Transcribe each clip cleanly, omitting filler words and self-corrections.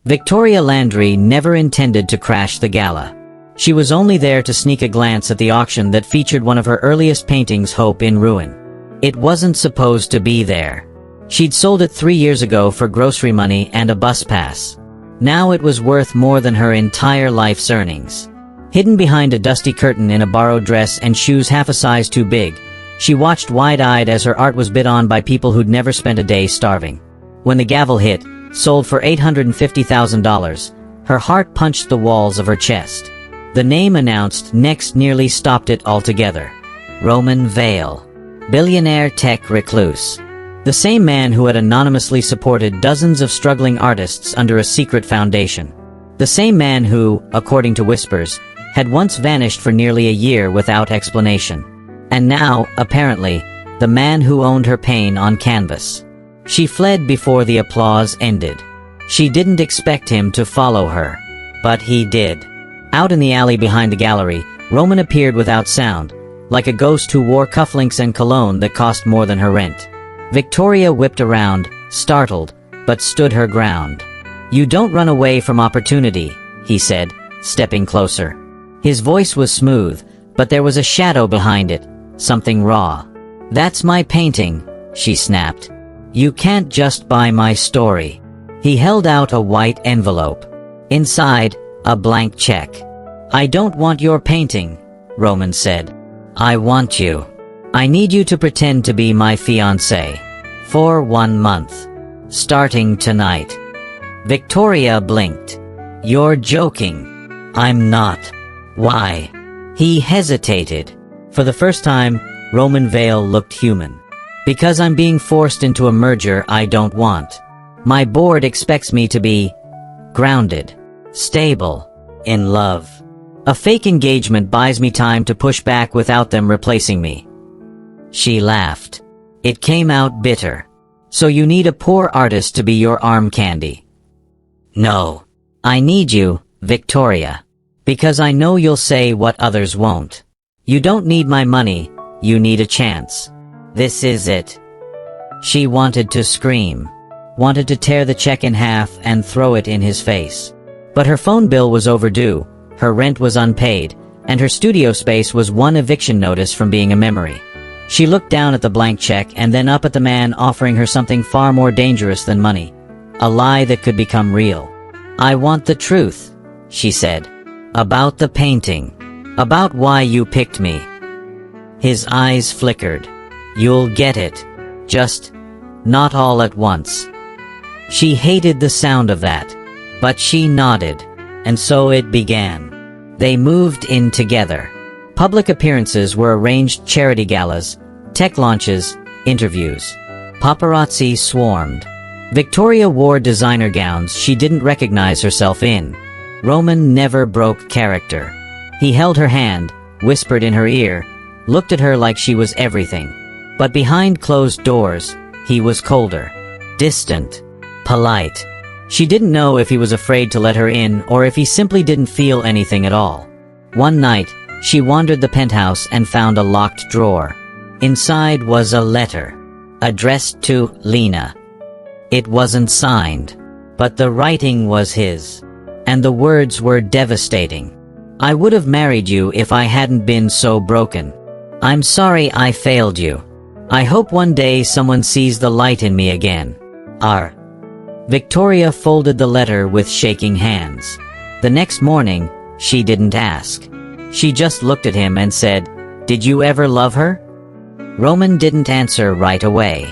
Victoria Landry never intended to crash the gala. She was only there to sneak a glance at the auction that featured one of her earliest paintings, Hope in Ruin. It wasn't supposed to be there. She'd sold it 3 years ago for grocery money and a bus pass. Now it was worth more than her entire life's earnings. Hidden behind a dusty curtain in a borrowed dress and shoes half a size too big, she watched wide-eyed as her art was bid on by people who'd never spent a day starving. When the gavel hit, sold for $850,000, her heart punched the walls of her chest. The name announced next nearly stopped it altogether. Roman Vale. Billionaire tech recluse. The same man who had anonymously supported dozens of struggling artists under a secret foundation. The same man who, according to whispers, had once vanished for nearly a year without explanation. And now, apparently, the man who owned her pain on canvas. She fled before the applause ended. She didn't expect him to follow her. But he did. Out in the alley behind the gallery, Roman appeared without sound, like a ghost who wore cufflinks and cologne that cost more than her rent. Victoria whipped around, startled, but stood her ground. "You don't run away from opportunity," he said, stepping closer. His voice was smooth, but there was a shadow behind it, something raw. "That's my painting," she snapped. "You can't just buy my story." He held out a white envelope. Inside, a blank check. "I don't want your painting," Roman said. "I want you. I need you to pretend to be my fiancé. For 1 month. Starting tonight." Victoria blinked. "You're joking." "I'm not." "Why?" He hesitated. For the first time, Roman Vale looked human. "Because I'm being forced into a merger I don't want. My board expects me to be grounded, stable, in love. A fake engagement buys me time to push back without them replacing me." She laughed. It came out bitter. "So you need a poor artist to be your arm candy?" "No. I need you, Victoria. Because I know you'll say what others won't. You don't need my money, you need a chance. This is it." She wanted to scream. Wanted to tear the check in half and throw it in his face. But her phone bill was overdue, her rent was unpaid, and her studio space was one eviction notice from being a memory. She looked down at the blank check and then up at the man offering her something far more dangerous than money. A lie that could become real. "I want the truth," she said. "About the painting. About why you picked me." His eyes flickered. "You'll get it. Just not all at once." She hated the sound of that. But she nodded. And so it began. They moved in together. Public appearances were arranged, charity galas, tech launches, interviews. Paparazzi swarmed. Victoria wore designer gowns she didn't recognize herself in. Roman never broke character. He held her hand, whispered in her ear, looked at her like she was everything. But behind closed doors, he was colder, distant, polite. She didn't know if he was afraid to let her in or if he simply didn't feel anything at all. One night, she wandered the penthouse and found a locked drawer. Inside was a letter, addressed to Lena. It wasn't signed, but the writing was his. And the words were devastating. "I would have married you if I hadn't been so broken. I'm sorry I failed you. I hope one day someone sees the light in me again. R." Victoria folded the letter with shaking hands. The next morning, she didn't ask. She just looked at him and said, "Did you ever love her?" Roman didn't answer right away.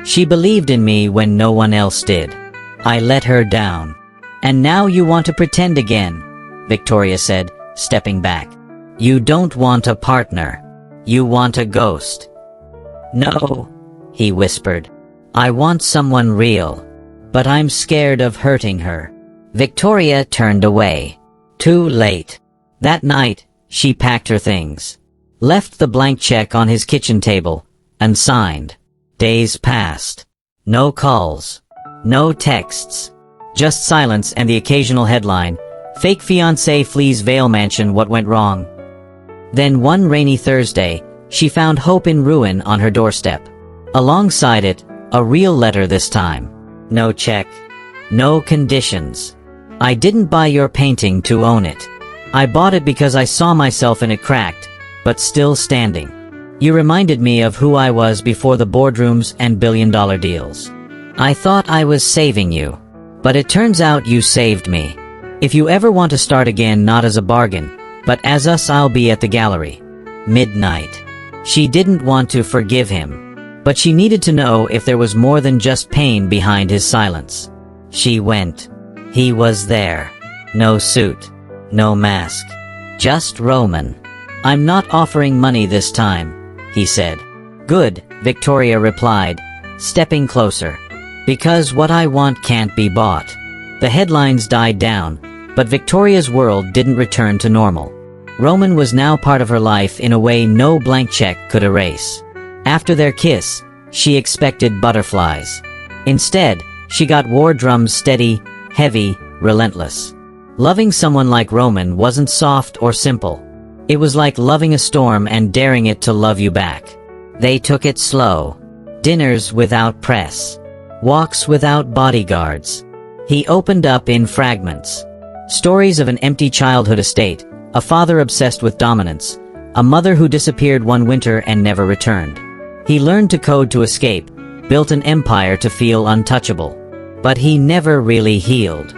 "She believed in me when no one else did. I let her down. And now you want to pretend again," Victoria said, stepping back. "You don't want a partner. You want a ghost." "No," he whispered. "I want someone real. But I'm scared of hurting her." Victoria turned away. Too late. That night, she packed her things. Left the blank check on his kitchen table, and signed. Days passed. No calls. No texts. Just silence and the occasional headline, "Fake fiancé flees Vale Mansion, what went wrong?" Then one rainy Thursday, she found Hope in Ruin on her doorstep. Alongside it, a real letter this time. No check. No conditions. I didn't buy your painting to own it. I bought it because I saw myself in it cracked, but still standing. You reminded me of who I was before the boardrooms and billion-dollar deals. I thought I was saving you. But it turns out you saved me. If you ever want to start again, not as a bargain, but as us, I'll be at the gallery. Midnight. She didn't want to forgive him, but she needed to know if there was more than just pain behind his silence. She went. He was there. No suit. No mask. Just Roman. I'm not offering money this time, he said. Good, Victoria replied, stepping closer. Because what I want can't be bought. The headlines died down, but Victoria's world didn't return to normal. Roman was now part of her life in a way no blank check could erase. After their kiss, she expected butterflies. Instead, she got war drums, steady, heavy, relentless. Loving someone like Roman wasn't soft or simple. It was like loving a storm and daring it to love you back. They took it slow. Dinners without press. Walks without bodyguards. He opened up in fragments. Stories of an empty childhood estate, a father obsessed with dominance, a mother who disappeared one winter and never returned. He learned to code to escape, built an empire to feel untouchable. But he never really healed.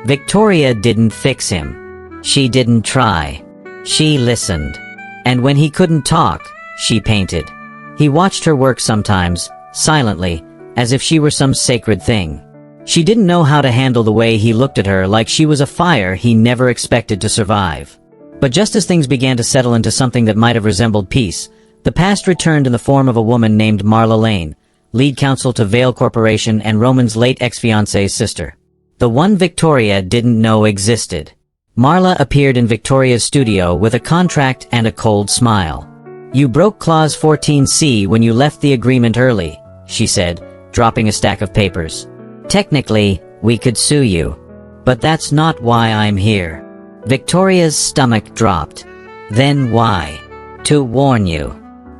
Victoria didn't fix him. She didn't try. She listened. And when he couldn't talk, she painted. He watched her work sometimes, silently, as if she were some sacred thing. She didn't know how to handle the way he looked at her, like she was a fire he never expected to survive. But just as things began to settle into something that might have resembled peace, the past returned in the form of a woman named Marla Lane, lead counsel to Vale Corporation and Roman's late ex-fiance's sister. The one Victoria didn't know existed. Marla appeared in Victoria's studio with a contract and a cold smile. You broke Clause 14C when you left the agreement early, she said, dropping a stack of papers. Technically, we could sue you. But that's not why I'm here. Victoria's stomach dropped. Then why? To warn you.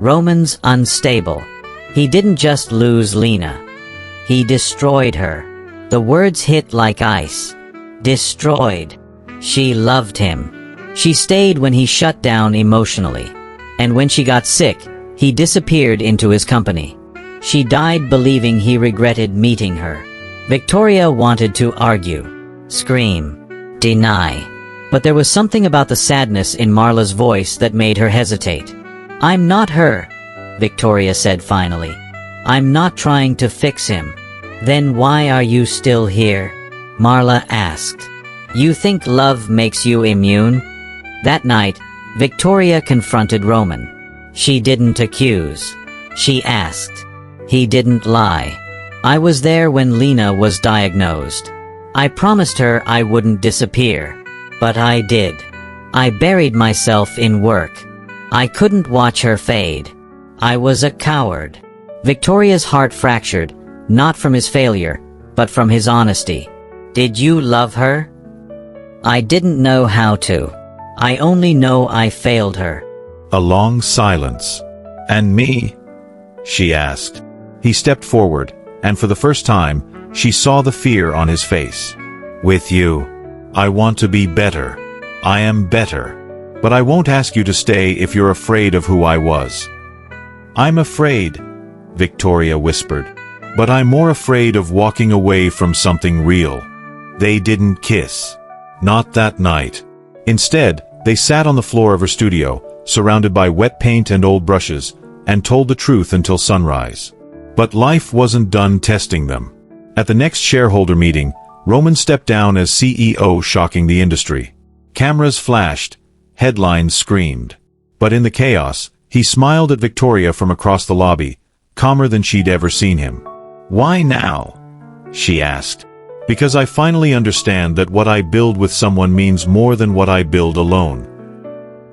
Roman's unstable. He didn't just lose Lena. He destroyed her. The words hit like ice. Destroyed. She loved him. She stayed when he shut down emotionally. And when she got sick, he disappeared into his company. She died believing he regretted meeting her. Victoria wanted to argue, scream, deny. But there was something about the sadness in Marla's voice that made her hesitate. I'm not her, Victoria said finally. I'm not trying to fix him. Then why are you still here? Marla asked. You think love makes you immune? That night, Victoria confronted Roman. She didn't accuse. She asked. He didn't lie. I was there when Lena was diagnosed. I promised her I wouldn't disappear. But I did. I buried myself in work. I couldn't watch her fade. I was a coward. Victoria's heart fractured, not from his failure, but from his honesty. Did you love her? I didn't know how to. I only know I failed her. A long silence. And me? She asked. He stepped forward, and for the first time, she saw the fear on his face. With you. I want to be better. I am better. But I won't ask you to stay if you're afraid of who I was. I'm afraid, Victoria whispered. But I'm more afraid of walking away from something real. They didn't kiss. Not that night. Instead, they sat on the floor of her studio, surrounded by wet paint and old brushes, and told the truth until sunrise. But life wasn't done testing them. At the next shareholder meeting, Roman stepped down as CEO, shocking the industry. Cameras flashed, headlines screamed. But in the chaos, he smiled at Victoria from across the lobby, calmer than she'd ever seen him. Why now? She asked. Because I finally understand that what I build with someone means more than what I build alone.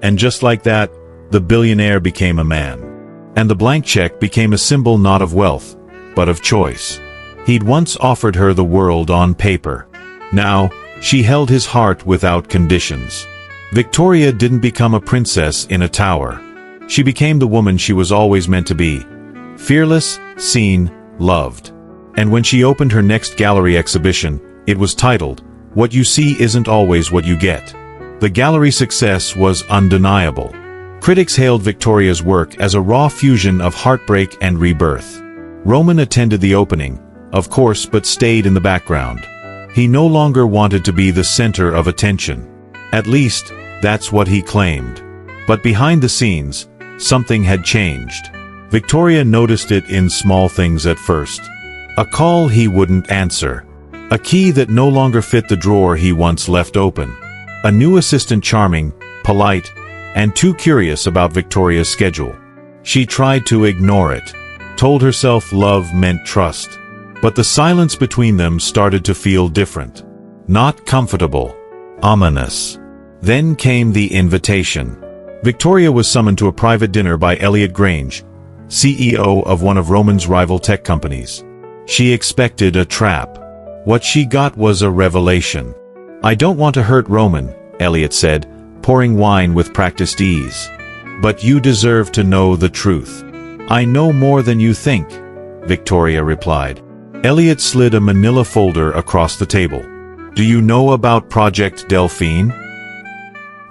And just like that, the billionaire became a man. And the blank check became a symbol not of wealth, but of choice. He'd once offered her the world on paper. Now, she held his heart without conditions. Victoria didn't become a princess in a tower. She became the woman she was always meant to be. Fearless, seen, loved. And when she opened her next gallery exhibition, it was titled, What you see isn't always what you get. The gallery's success was undeniable. Critics hailed Victoria's work as a raw fusion of heartbreak and rebirth. Roman attended the opening, of course, but stayed in the background. He no longer wanted to be the center of attention. At least, that's what he claimed. But behind the scenes, something had changed. Victoria noticed it in small things at first. A call he wouldn't answer. A key that no longer fit the drawer he once left open. A new assistant charming, polite, and too curious about Victoria's schedule. She tried to ignore it, told herself love meant trust. But the silence between them started to feel different. Not comfortable. Ominous. Then came the invitation. Victoria was summoned to a private dinner by Elliot Grange, CEO of one of Roman's rival tech companies. She expected a trap. What she got was a revelation. "I don't want to hurt Roman," Elliot said, pouring wine with practiced ease. "But you deserve to know the truth." "I know more than you think," Victoria replied. Elliot slid a manila folder across the table. "Do you know about Project Delphine?"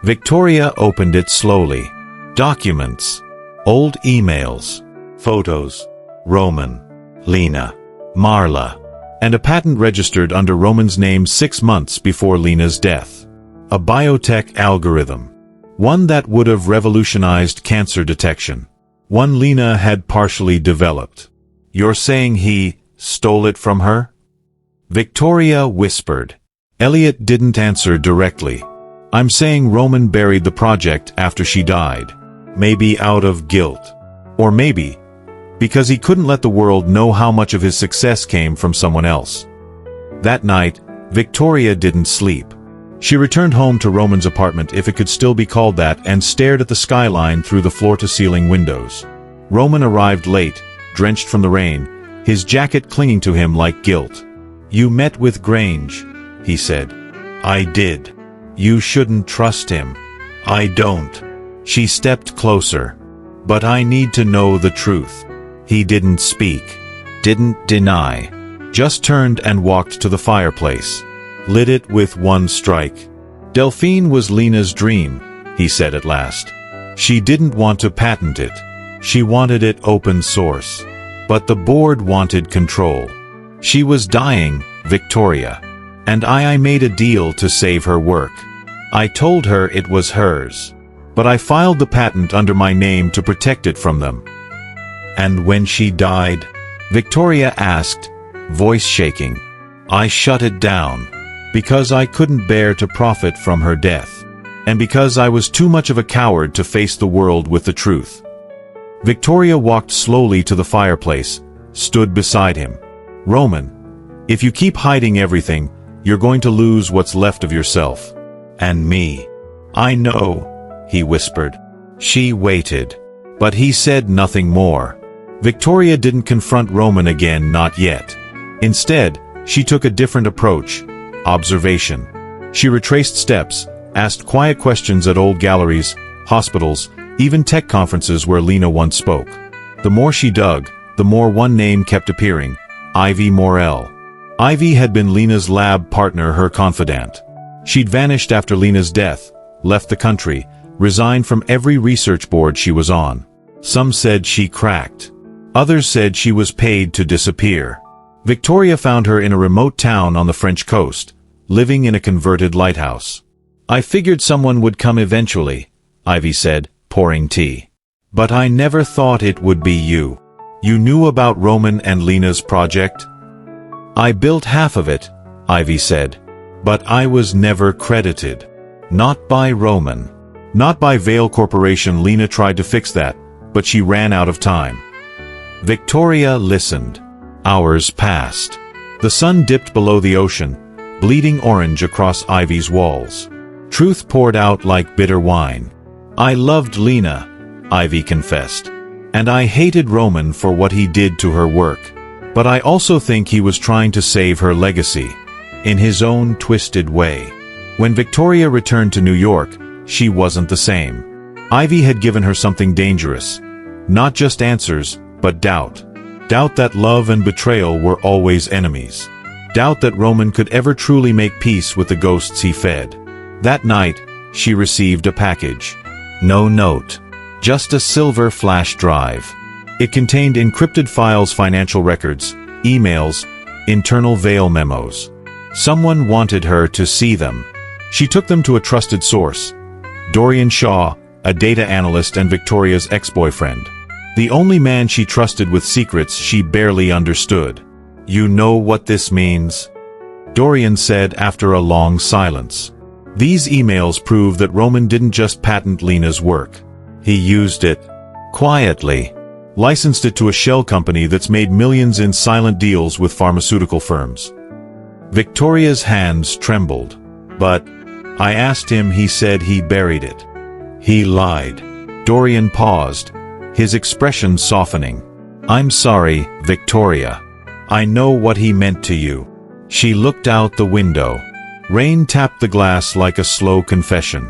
Victoria opened it slowly. Documents. Old emails. Photos. Roman. Lena. Marla. And a patent registered under Roman's name 6 months before Lena's death. A biotech algorithm. One that would have revolutionized cancer detection. One Lena had partially developed. "You're saying he stole it from her?" Victoria whispered. Elliot didn't answer directly. "I'm saying Roman buried the project after she died. Maybe out of guilt. Or maybe because he couldn't let the world know how much of his success came from someone else." That night, Victoria didn't sleep. She returned home to Roman's apartment, if it could still be called that, and stared at the skyline through the floor-to-ceiling windows. Roman arrived late, drenched from the rain, his jacket clinging to him like guilt. "You met with Grange," he said. "I did. You shouldn't trust him." "I don't." She stepped closer. "But I need to know the truth." He didn't speak. Didn't deny. Just turned and walked to the fireplace. Lit it with one strike. "Delphine was Lena's dream," he said at last. "She didn't want to patent it. She wanted it open source. But the board wanted control. She was dying, Victoria. And I made a deal to save her work. I told her it was hers. But I filed the patent under my name to protect it from them." "And when she died?" Victoria asked, voice shaking. "I shut it down. Because I couldn't bear to profit from her death. And because I was too much of a coward to face the world with the truth." Victoria walked slowly to the fireplace, stood beside him. "Roman, if you keep hiding everything, you're going to lose what's left of yourself. And me." "I know," he whispered. She waited. But he said nothing more. Victoria didn't confront Roman again, not yet. Instead, she took a different approach. Observation. She retraced steps, asked quiet questions at old galleries, hospitals, even tech conferences where Lena once spoke. The more she dug, the more one name kept appearing: Ivy Morell. Ivy had been Lena's lab partner, her confidant. She'd vanished after Lena's death, left the country, resigned from every research board she was on. Some said she cracked. Others said she was paid to disappear. Victoria found her in a remote town on the French coast, living in a converted lighthouse. "I figured someone would come eventually," Ivy said, pouring tea. "But I never thought it would be you. You knew about Roman and Lena's project?" "I built half of it," Ivy said. "But I was never credited. Not by Roman. Not by Vale Corporation. Lena tried to fix that, but she ran out of time." Victoria listened. Hours passed. The sun dipped below the ocean, bleeding orange across Ivy's walls. Truth poured out like bitter wine. "I loved Lena," Ivy confessed. "And I hated Roman for what he did to her work. But I also think he was trying to save her legacy. In his own twisted way." When Victoria returned to New York, she wasn't the same. Ivy had given her something dangerous. Not just answers, but doubt. Doubt that love and betrayal were always enemies. doubt that Roman could ever truly make peace with the ghosts he fed. That night, she received a package. No note. Just a silver flash drive. It contained encrypted files, financial records, emails, internal veil memos. Someone wanted her to see them. She took them to a trusted source, Dorian Shaw, a data analyst and Victoria's ex-boyfriend. The only man she trusted with secrets she barely understood. "You know what this means?" Dorian said after a long silence. These emails prove that Roman didn't just patent Lena's work. He used it quietly. Licensed it to a shell company that's made millions in silent deals with pharmaceutical firms. Victoria's hands trembled. "But I asked him, he said he buried it." "He lied." Dorian paused, his expression softening. "I'm sorry, Victoria. I know what he meant to you." She looked out the window. Rain tapped the glass like a slow confession.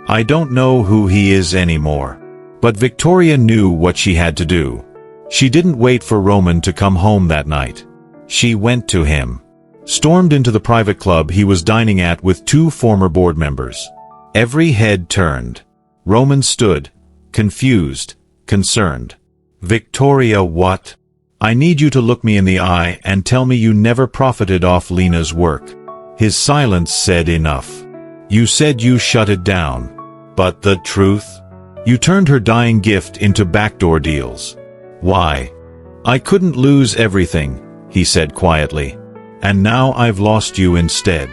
"I don't know who he is anymore." But Victoria knew what she had to do. She didn't wait for Roman to come home that night. She went to him. Stormed into the private club he was dining at with 2 former board members. Every head turned. Roman stood, confused, concerned. "Victoria, what? I need you to look me in the eye and tell me you never profited off Lena's work." His silence said enough. "You said you shut it down. But the truth? You turned her dying gift into backdoor deals." "Why?" "I couldn't lose everything," he said quietly. "And now I've lost you instead."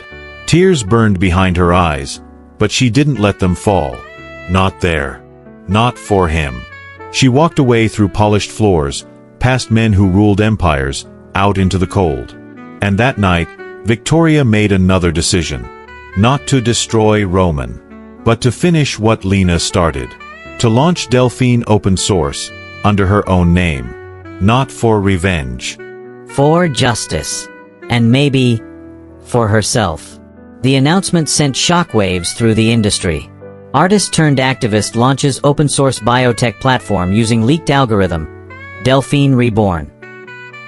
Tears burned behind her eyes, but she didn't let them fall. Not there. Not for him. She walked away through polished floors, past men who ruled empires, out into the cold. And that night, Victoria made another decision. Not to destroy Roman, but to finish what Lena started. To launch Delphine open source, under her own name. Not for revenge. For justice. And maybe for herself. The announcement sent shockwaves through the industry. Artist-turned-activist launches open-source biotech platform using leaked algorithm, Delphine Reborn.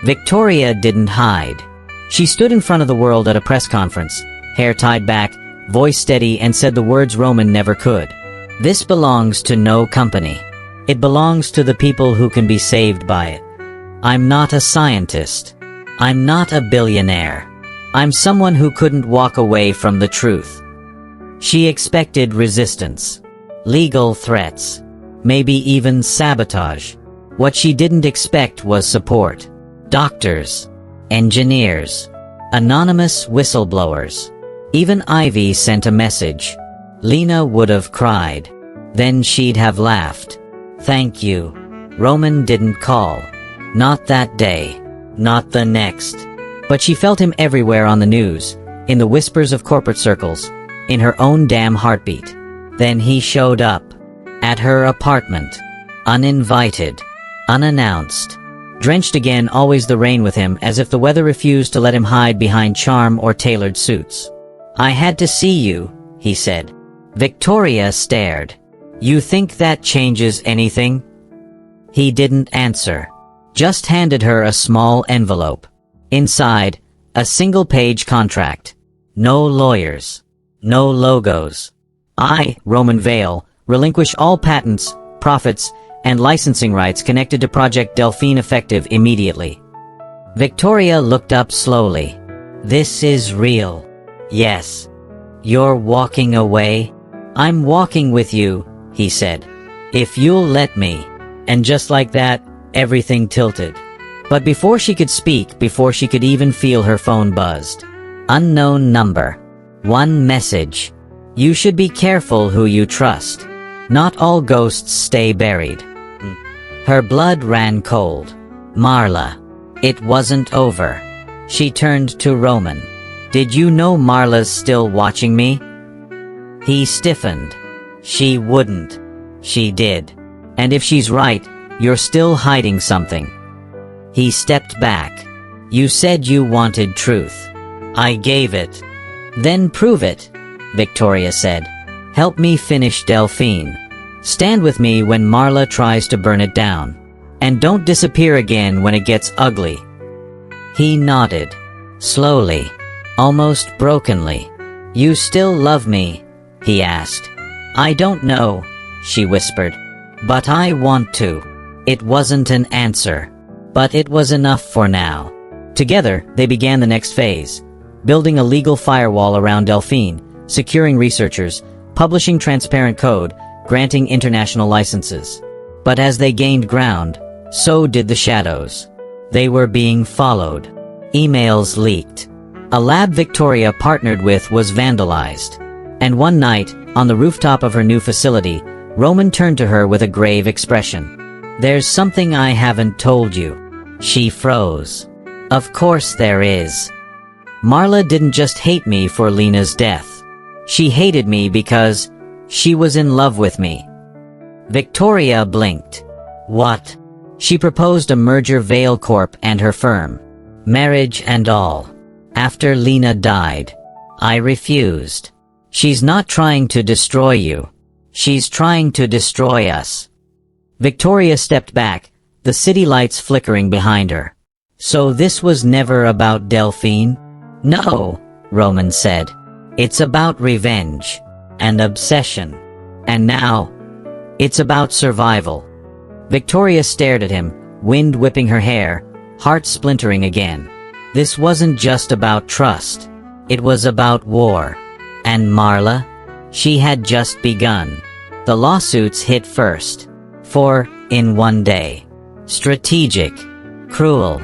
Victoria didn't hide. She stood in front of the world at a press conference, hair tied back, voice steady, and said the words Roman never could. "This belongs to no company. It belongs to the people who can be saved by it. I'm not a scientist. I'm not a billionaire. I'm someone who couldn't walk away from the truth." She expected resistance, legal threats, maybe even sabotage. What she didn't expect was support. Doctors, engineers, anonymous whistleblowers. Even Ivy sent a message. Lena would have cried. Then she'd have laughed. "Thank you." Roman didn't call. Not that day. Not the next. But she felt him everywhere on the news, in the whispers of corporate circles, in her own damn heartbeat. Then he showed up. At her apartment. Uninvited. Unannounced. Drenched again, always the rain with him, as if the weather refused to let him hide behind charm or tailored suits. "I had to see you," he said. Victoria stared. "You think that changes anything?" He didn't answer. Just handed her a small envelope. Inside, a single-page contract. No lawyers. No logos. "I, Roman Vale, relinquish all patents, profits, and licensing rights connected to Project Delphine effective immediately." Victoria looked up slowly. "This is real." "Yes." "You're walking away?" "I'm walking with you," he said. "If you'll let me." And just like that, everything tilted. But before she could speak, before she could even feel her phone buzzed. Unknown number. One message. "You should be careful who you trust. Not all ghosts stay buried." Her blood ran cold. Marla. It wasn't over. She turned to Roman. "Did you know Marla's still watching me?" He stiffened. "She wouldn't." "She did. And if she's right, you're still hiding something." He stepped back. "You said you wanted truth. I gave it." "Then prove it," Victoria said. "Help me finish Delphine. Stand with me when Marla tries to burn it down. And don't disappear again when it gets ugly." He nodded. Slowly, almost brokenly. "You still love me?" he asked. "I don't know," she whispered. "But I want to." It wasn't an answer, but it was enough for now. Together, they began the next phase, building a legal firewall around Delphine, securing researchers, publishing transparent code, granting international licenses. But as they gained ground, so did the shadows. They were being followed. Emails leaked. A lab Victoria partnered with was vandalized. And one night, on the rooftop of her new facility, Roman turned to her with a grave expression. "There's something I haven't told you." She froze. "Of course there is." Marla didn't just hate me for Lena's death. She hated me because she was in love with me. Victoria blinked. "What?" She proposed a merger Vale Corp and her firm. Marriage and all. After Lena died. I refused. "She's not trying to destroy you. She's trying to destroy us." Victoria stepped back, the city lights flickering behind her. "So this was never about Delphine?" "No," Roman said. "It's about revenge. And obsession. And now, it's about survival." Victoria stared at him, wind whipping her hair, heart splintering again. This wasn't just about trust. It was about war. And Marla? She had just begun. The lawsuits hit first. 4 in one day. Strategic. Cruel.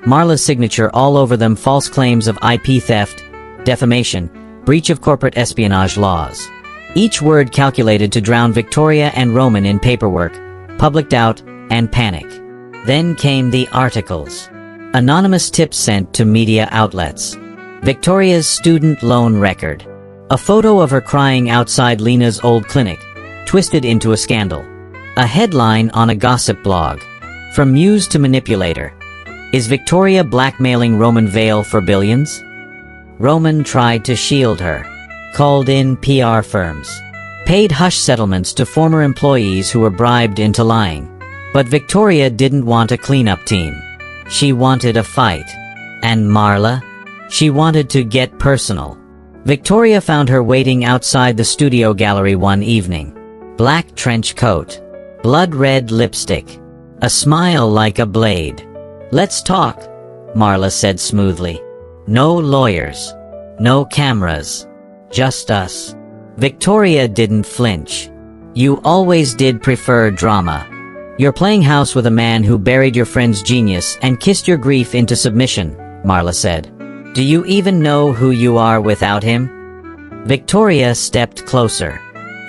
Marla's signature all over them, false claims of IP theft, defamation, breach of corporate espionage laws. Each word calculated to drown Victoria and Roman in paperwork, public doubt, and panic. Then came the articles. Anonymous tips sent to media outlets. Victoria's student loan record. A photo of her crying outside Lena's old clinic, twisted into a scandal. A headline on a gossip blog. From muse to manipulator. Is Victoria blackmailing Roman Vale for billions? Roman tried to shield her. Called in PR firms. Paid hush settlements to former employees who were bribed into lying. But Victoria didn't want a cleanup team. She wanted a fight. And Marla? She wanted to get personal. Victoria found her waiting outside the studio gallery one evening. Black trench coat. Blood-red lipstick. A smile like a blade. "Let's talk," Marla said smoothly. "No lawyers. No cameras. Just us." Victoria didn't flinch. "You always did prefer drama. You're playing house with a man who buried your friend's genius and kissed your grief into submission," Marla said. "Do you even know who you are without him?" Victoria stepped closer.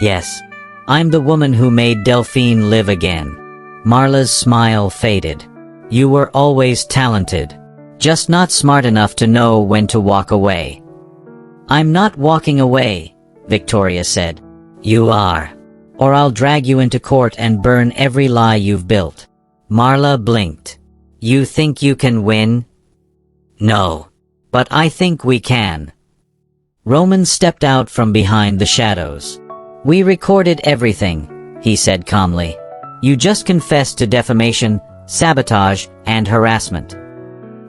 "Yes. I'm the woman who made Delphine live again." Marla's smile faded. "You were always talented. Just not smart enough to know when to walk away." "I'm not walking away," Victoria said. "You are. Or I'll drag you into court and burn every lie you've built." Marla blinked. "You think you can win?" "No. But I think we can." Roman stepped out from behind the shadows. "We recorded everything," he said calmly. "You just confessed to defamation, sabotage, and harassment."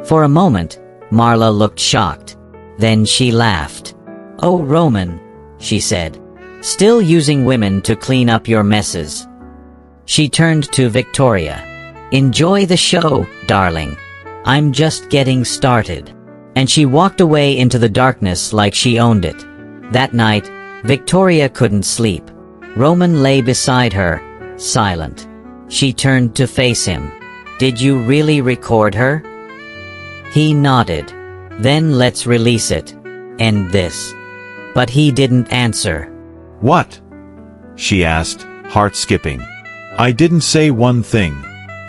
For a moment, Marla looked shocked. Then she laughed. "Oh, Roman," she said. "Still using women to clean up your messes." She turned to Victoria. "Enjoy the show, darling. I'm just getting started." And she walked away into the darkness like she owned it. That night, Victoria couldn't sleep. Roman lay beside her, silent. She turned to face him. "Did you really record her?" He nodded. "Then let's release it. End this." But he didn't answer. "What?" she asked, heart skipping. "I didn't say one thing,"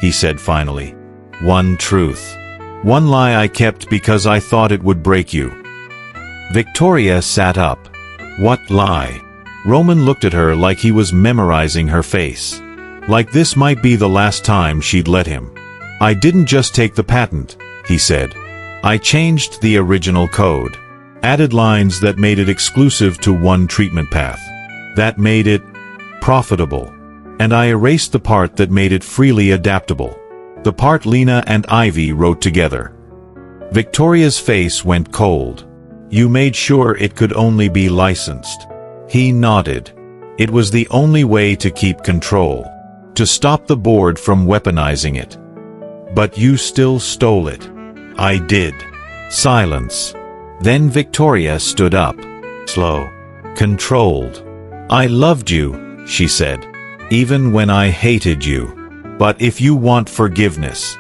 he said finally. "One truth. One lie I kept because I thought it would break you." Victoria sat up. "What lie?" Roman looked at her like he was memorizing her face. Like this might be the last time she'd let him. "I didn't just take the patent," he said. "I changed the original code. Added lines that made it exclusive to one treatment path. That made it profitable. And I erased the part that made it freely adaptable. The part Lena and Ivy wrote together." Victoria's face went cold. You made sure it could only be licensed. He nodded. It was the only way to keep control, to stop the board from weaponizing it. But you still stole it. I did. Silence. Then Victoria stood up. Slow. Controlled. I loved you, she said. Even when I hated you. But if you want forgiveness.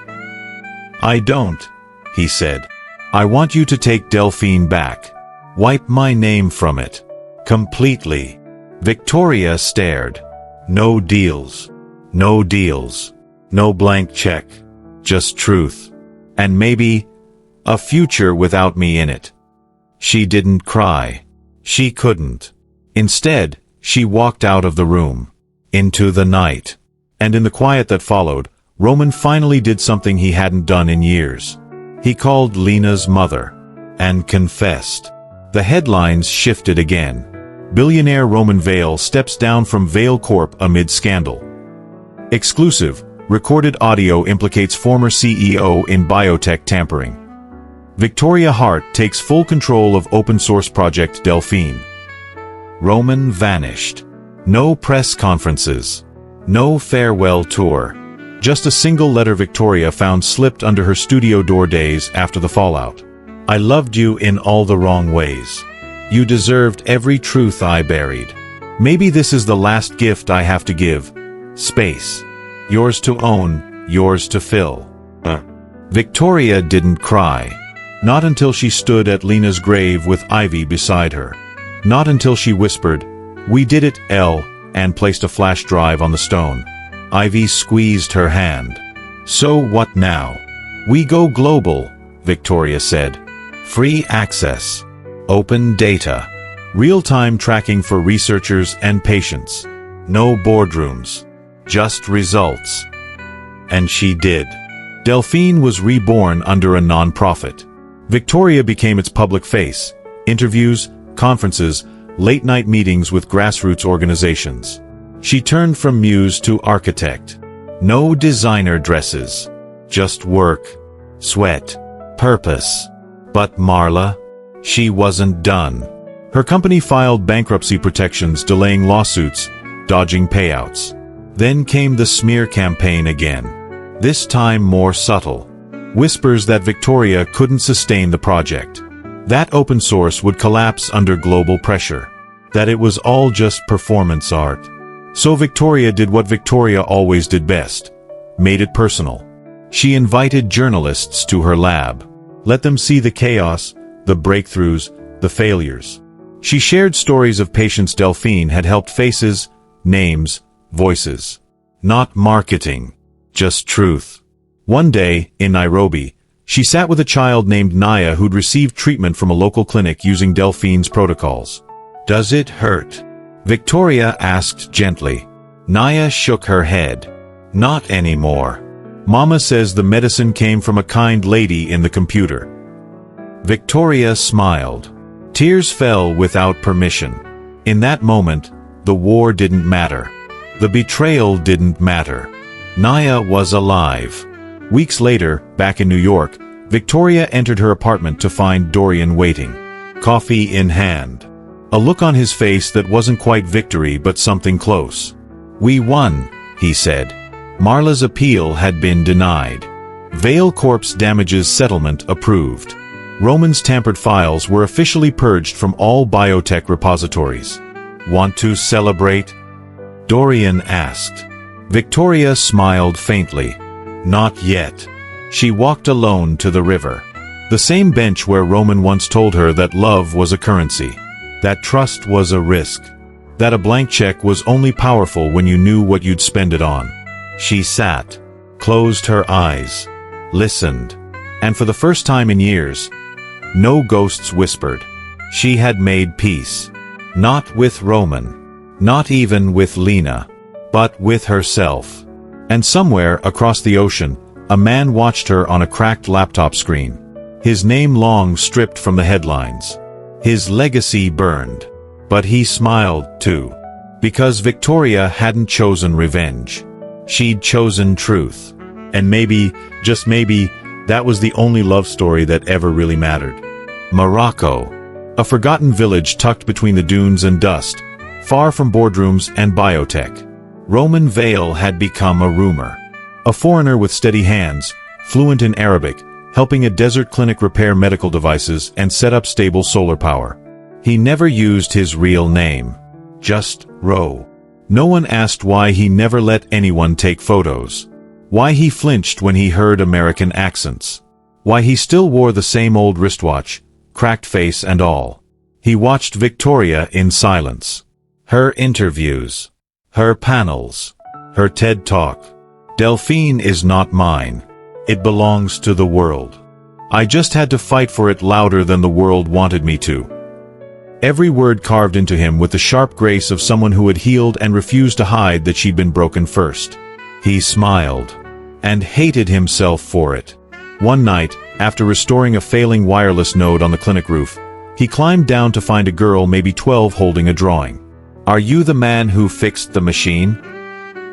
I don't, he said. I want you to take Delphine back. Wipe my name from it. Completely. Victoria stared. No deals. No deals. No blank check. Just truth. And maybe a future without me in it. She didn't cry. She couldn't. Instead, she walked out of the room. Into the night. And in the quiet that followed, Roman finally did something he hadn't done in years. He called Lena's mother. And confessed. The headlines shifted again. Billionaire Roman Vale steps down from Vale Corp amid scandal. Exclusive. Recorded audio implicates former CEO in biotech tampering. Victoria Hart takes full control of open-source project Delphine. Roman vanished. No press conferences. No farewell tour. Just a single letter Victoria found slipped under her studio door days after the fallout. I loved you in all the wrong ways. You deserved every truth I buried. Maybe this is the last gift I have to give. Space. Yours to own, yours to fill. Victoria didn't cry. Not until she stood at Lena's grave with Ivy beside her. Not until she whispered, "We did it, Elle," and placed a flash drive on the stone. Ivy squeezed her hand. "So what now?" "We go global," Victoria said. "Free access. Open data. Real-time tracking for researchers and patients. No boardrooms. Just results." And she did. Delphine was reborn under a non-profit. Victoria became its public face. Interviews, conferences, late-night meetings with grassroots organizations. She turned from muse to architect. No designer dresses. Just work, sweat, purpose. But Marla? She wasn't done. Her company filed bankruptcy protections, delaying lawsuits, dodging payouts. Then came the smear campaign again. This time more subtle. Whispers that Victoria couldn't sustain the project. That open source would collapse under global pressure. That it was all just performance art. So Victoria did what Victoria always did best. Made it personal. She invited journalists to her lab. Let them see the chaos, the breakthroughs, the failures. She shared stories of patients Delphine had helped, faces, names, voices. Not marketing. Just truth. One day, in Nairobi, she sat with a child named Naya who'd received treatment from a local clinic using Delphine's protocols. "Does it hurt?" Victoria asked gently. Naya shook her head. "Not anymore. Mama says the medicine came from a kind lady in the computer." Victoria smiled. Tears fell without permission. In that moment, the war didn't matter. The betrayal didn't matter. Naya was alive. Weeks later, back in New York, Victoria entered her apartment to find Dorian waiting. Coffee in hand. A look on his face that wasn't quite victory but something close. "We won," he said. Marla's appeal had been denied. Vale Corp's damages settlement approved. Roman's tampered files were officially purged from all biotech repositories. "Want to celebrate?" Dorian asked. Victoria smiled faintly. Not yet. She walked alone to the river. The same bench where Roman once told her that love was a currency. That trust was a risk. That a blank check was only powerful when you knew what you'd spend it on. She sat, closed her eyes, listened. And for the first time in years, no ghosts whispered. She had made peace. Not with Roman. Not even with Lena. But with herself. And somewhere across the ocean, a man watched her on a cracked laptop screen. His name long stripped from the headlines. His legacy burned. But he smiled, too. Because Victoria hadn't chosen revenge. She'd chosen truth. And maybe, just maybe, That was the only love story that ever really mattered. Morocco. A forgotten village tucked between the dunes and dust, far from boardrooms and biotech. Roman Vale had become a rumor. A foreigner with steady hands, fluent in Arabic, helping a desert clinic repair medical devices and set up stable solar power. He never used his real name. Just Ro. No one asked why he never let anyone take photos. Why he flinched when he heard American accents. Why he still wore the same old wristwatch, cracked face and all. He watched Victoria in silence. Her interviews. Her panels. Her TED Talk. Delphine is not mine. It belongs to the world. I just had to fight for it louder than the world wanted me to. Every word carved into him with the sharp grace of someone who had healed and refused to hide that she'd been broken first. He smiled. And hated himself for it. One night, after restoring a failing wireless node on the clinic roof, he climbed down to find a girl maybe 12 holding a drawing. "Are you the man who fixed the machine?"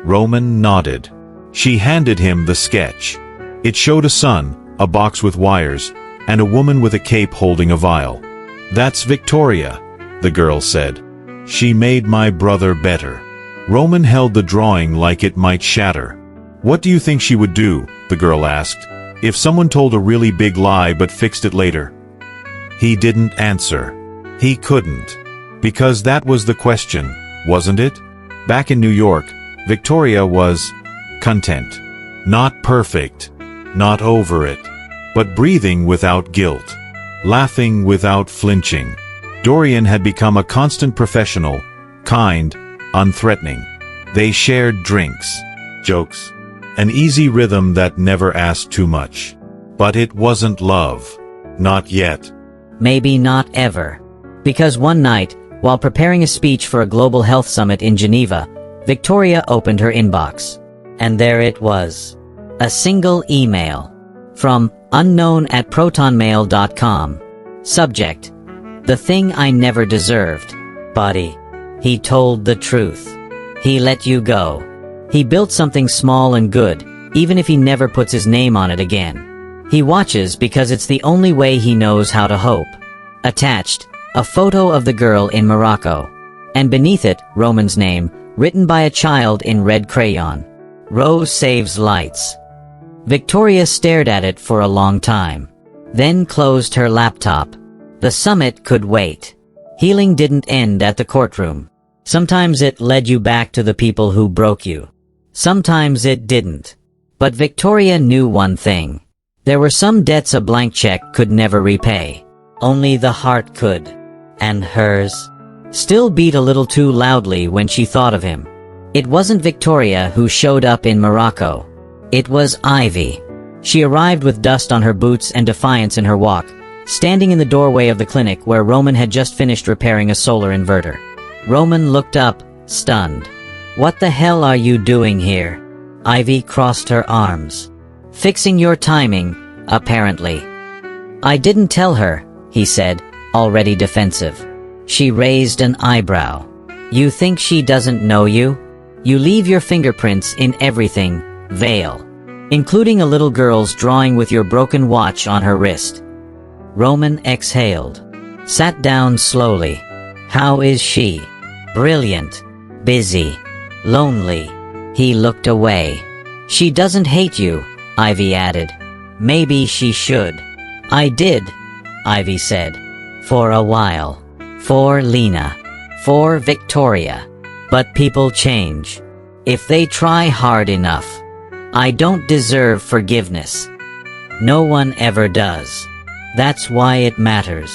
Roman nodded. She handed him the sketch. It showed a sun, a box with wires, and a woman with a cape holding a vial. "That's Victoria," the girl said. "She made my brother better." Roman held the drawing like it might shatter. "What do you think she would do?" the girl asked. "If someone told a really big lie but fixed it later?" He didn't answer. He couldn't. Because that was the question, wasn't it? Back in New York, Victoria was content. Not perfect. Not over it. But breathing without guilt. Laughing without flinching. Dorian had become a constant professional, kind, unthreatening. They shared drinks, jokes, an easy rhythm that never asked too much. But it wasn't love. Not yet. Maybe not ever. Because one night, while preparing a speech for a global health summit in Geneva, Victoria opened her inbox. And there it was. A single email. From unknown@protonmail.com. Subject: The thing I never deserved. Body: He told the truth. He let you go. He built something small and good, even if he never puts his name on it again. He watches because it's the only way he knows how to hope. Attached, a photo of the girl in Morocco. And beneath it, Roman's name, written by a child in red crayon. Rose saves lights. Victoria stared at it for a long time. Then closed her laptop. The summit could wait. Healing didn't end at the courtroom. Sometimes it led you back to the people who broke you. Sometimes it didn't. But Victoria knew one thing. There were some debts a blank check could never repay. Only the heart could. And hers still beat a little too loudly when she thought of him. It wasn't Victoria who showed up in Morocco. It was Ivy. She arrived with dust on her boots and defiance in her walk, standing in the doorway of the clinic where Roman had just finished repairing a solar inverter. Roman looked up, stunned. "What the hell are you doing here?" Ivy crossed her arms. "Fixing your timing, apparently." "I didn't tell her," he said, already defensive. She raised an eyebrow. "You think she doesn't know you? You leave your fingerprints in everything, Vale. Including a little girl's drawing with your broken watch on her wrist." Roman exhaled. Sat down slowly. "How is she?" "Brilliant. Busy. Lonely." He looked away. "She doesn't hate you," Ivy added. "Maybe she should." "I did," Ivy said. "For a while. For Lena. For Victoria. But people change. If they try hard enough. I don't deserve forgiveness. No one ever does. That's why it matters."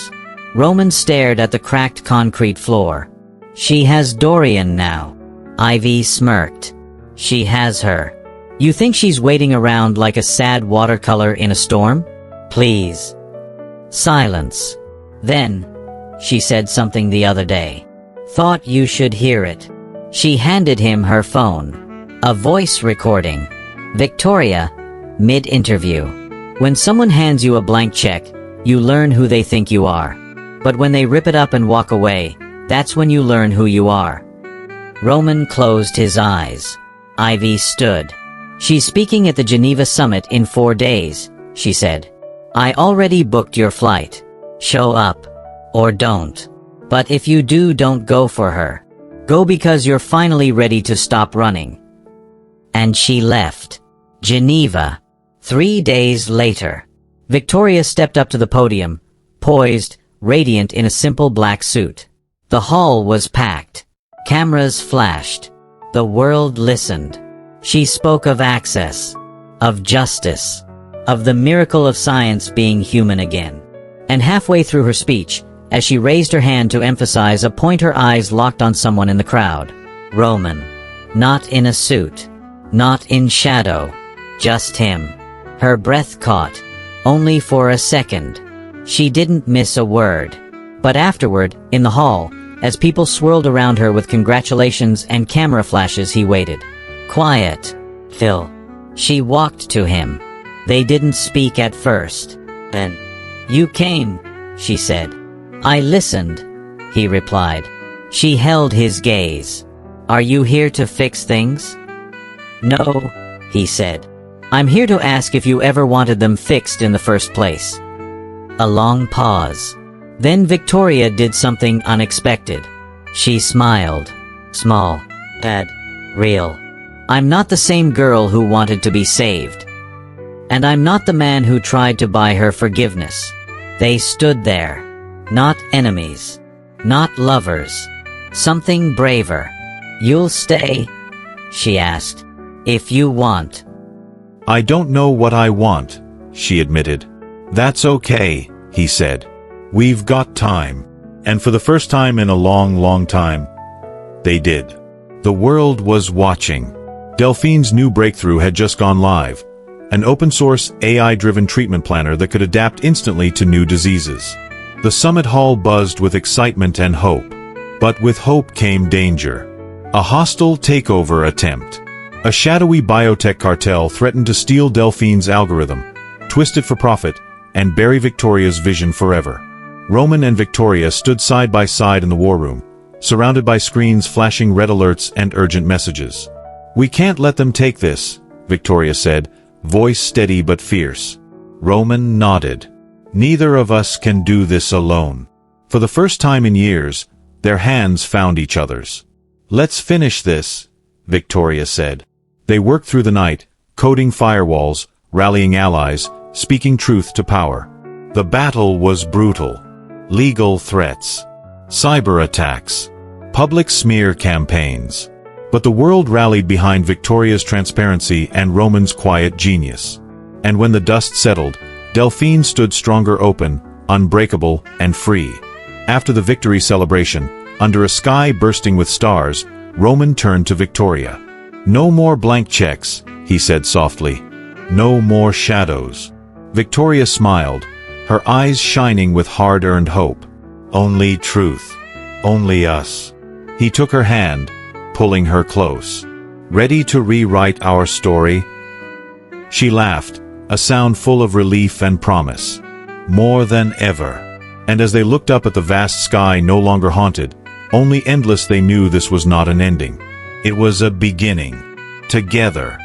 Roman stared at the cracked concrete floor. "She has Dorian now." Ivy smirked. "She has her. You think she's waiting around like a sad watercolor in a storm? Please." Silence. Then, she said something the other day. "Thought you should hear it." She handed him her phone. A voice recording. Victoria, mid-interview. When someone hands you a blank check, you learn who they think you are. But when they rip it up and walk away, that's when you learn who you are. Roman closed his eyes. Ivy stood. "She's speaking at the Geneva summit in 4 days," she said. I already booked your flight. Show up. Or don't. But if you do, don't go for her. Go because you're finally ready to stop running. And she left. Geneva. 3 days later. Victoria stepped up to the podium, poised, radiant in a simple black suit. The hall was packed. Cameras flashed. The world listened. She spoke of access, of justice, of the miracle of science being human again. And halfway through her speech, as she raised her hand to emphasize a point, her eyes locked on someone in the crowd. Roman. Not in a suit. Not in shadow. Just him. Her breath caught. Only for a second. She didn't miss a word. But afterward, in the hall, as people swirled around her with congratulations and camera flashes, he waited. Quiet. Phil. She walked to him. They didn't speak at first. Then, you came, she said. I listened, he replied. She held his gaze. Are you here to fix things? No, he said. I'm here to ask if you ever wanted them fixed in the first place. A long pause. Then Victoria did something unexpected. She smiled. Small. Bad. Real. I'm not the same girl who wanted to be saved. And I'm not the man who tried to buy her forgiveness. They stood there. Not enemies. Not lovers. Something braver. You'll stay? She asked. If you want. I don't know what I want, she admitted. That's okay, he said. We've got time. And for the first time in a long, long time, they did. The world was watching. Delphine's new breakthrough had just gone live. An open-source, AI-driven treatment planner that could adapt instantly to new diseases. The summit hall buzzed with excitement and hope. But with hope came danger. A hostile takeover attempt. A shadowy biotech cartel threatened to steal Delphine's algorithm, twist it for profit, and bury Victoria's vision forever. Roman and Victoria stood side by side in the war room, surrounded by screens flashing red alerts and urgent messages. We can't let them take this, Victoria said, voice steady but fierce. Roman nodded. Neither of us can do this alone. For the first time in years, their hands found each other's. Let's finish this, Victoria said. They worked through the night, coding firewalls, rallying allies, speaking truth to power. The battle was brutal. Legal threats, cyber attacks, public smear campaigns. But the world rallied behind Victoria's transparency and Roman's quiet genius. And when the dust settled, Delphine stood stronger, open, unbreakable, and free. After the victory celebration, under a sky bursting with stars, Roman turned to Victoria. No more blank checks, he said softly. No more shadows. Victoria smiled, her eyes shining with hard-earned hope. Only truth. Only us. He took her hand, pulling her close. Ready to rewrite our story? She laughed, a sound full of relief and promise. More than ever. And as they looked up at the vast sky no longer haunted, only endless, they knew this was not an ending. It was a beginning. Together.